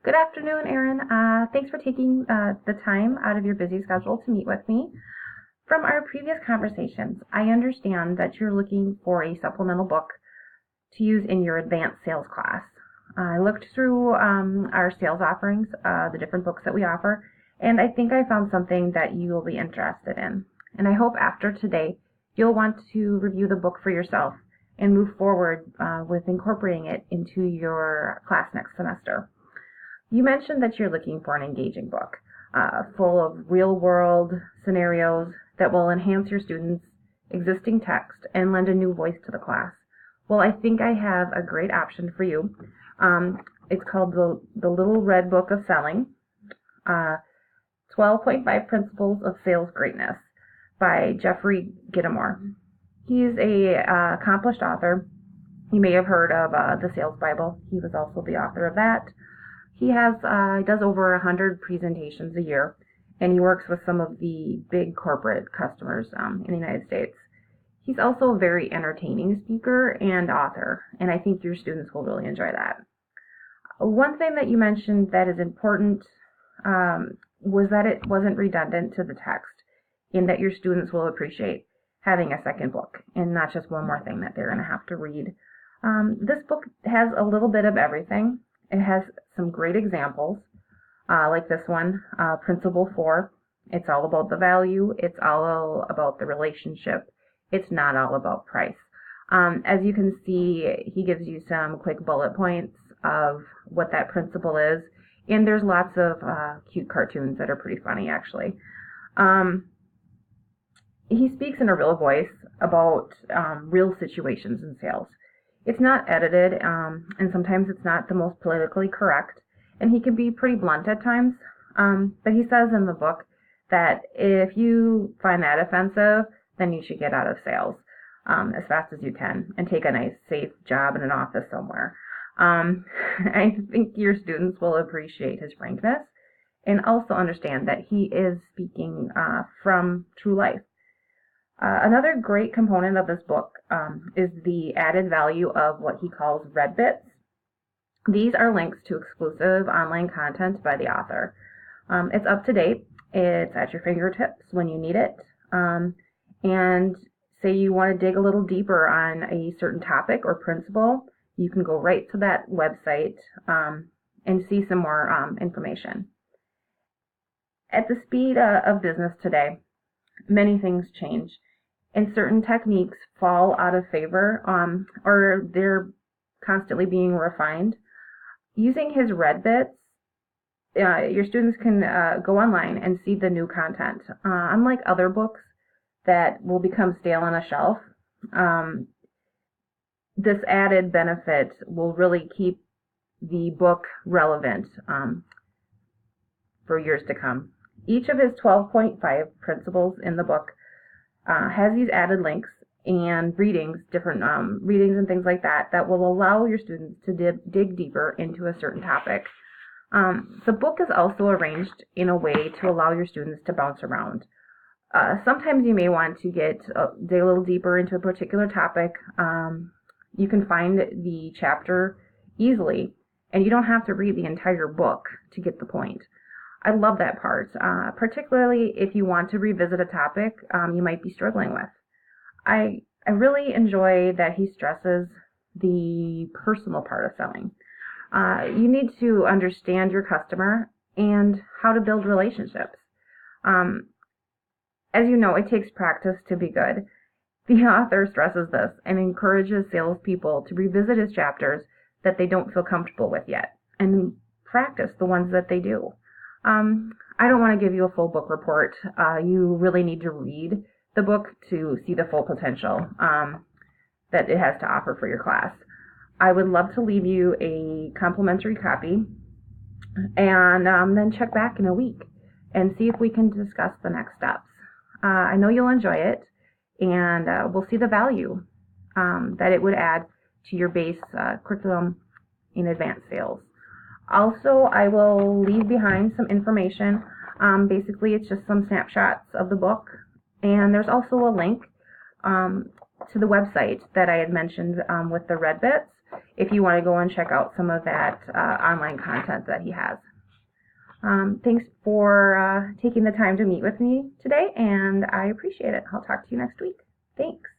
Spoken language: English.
Good afternoon, Erin. Thanks for taking the time out of your busy schedule to meet with me. From our previous conversations, I understand that you're looking for a supplemental book to use in your advanced sales class. I looked through our sales offerings, the different books that we offer, and I think I found something that you will be interested in. And I hope after today you'll want to review the book for yourself and move forward with incorporating it into your class next semester. You mentioned that you're looking for an engaging book, full of real-world scenarios that will enhance your students' existing text and lend a new voice to the class. Well, I think I have a great option for you. It's called the Little Red Book of Selling, 12.5 Principles of Sales Greatness by Jeffrey Gitomer. He's a accomplished author. You may have heard of the Sales Bible. He was also the author of that. He does over 100 presentations a year, and he works with some of the big corporate customers in the United States. He's also a very entertaining speaker and author, and I think your students will really enjoy that. One thing that you mentioned that is important was that it wasn't redundant to the text, in that your students will appreciate having a second book and not just one more thing that they're going to have to read. This book has a little bit of everything. It has some great examples, like this one, Principle 4. It's all about the value. It's all about the relationship. It's not all about price. As you can see, he gives you some quick bullet points of what that principle is, and there's lots of cute cartoons that are pretty funny, actually. He speaks in a real voice about real situations in sales. It's not edited, and sometimes it's not the most politically correct, and he can be pretty blunt at times. But he says in the book that if you find that offensive, then you should get out of sales as fast as you can and take a nice, safe job in an office somewhere. I think your students will appreciate his frankness and also understand that he is speaking from true life. Another great component of this book is the added value of what he calls red bits. These are links to exclusive online content by the author. It's up to date. It's at your fingertips when you need it. And say you want to dig a little deeper on a certain topic or principle, you can go right to that website and see some more information. At the speed of business today, many things change, and certain techniques fall out of favor, or they're constantly being refined. Using his red bits, your students can go online and see the new content. Unlike other books that will become stale on a shelf, this added benefit will really keep the book relevant for years to come. Each of his 12.5 principles in the book has these added links and readings, different readings and things like that, that will allow your students to dig deeper into a certain topic. The book is also arranged in a way to allow your students to bounce around. Sometimes you may want to dig a little deeper into a particular topic. You can find the chapter easily, and you don't have to read the entire book to get the point. I love that part, particularly if you want to revisit a topic you might be struggling with. I really enjoy that he stresses the personal part of selling. You need to understand your customer and how to build relationships. As you know, it takes practice to be good. The author stresses this and encourages salespeople to revisit his chapters that they don't feel comfortable with yet and practice the ones that they do. I don't want to give you a full book report. You really need to read the book to see the full potential that it has to offer for your class. I would love to leave you a complimentary copy and then check back in a week and see if we can discuss the next steps. I know you'll enjoy it, and we'll see the value that it would add to your base curriculum in advanced sales. Also, I will leave behind some information. Basically, it's just some snapshots of the book, and there's also a link to the website that I had mentioned with the red bits. if you want to go and check out some of that online content that he has. Thanks for taking the time to meet with me today, and I appreciate it. I'll talk to you next week. Thanks.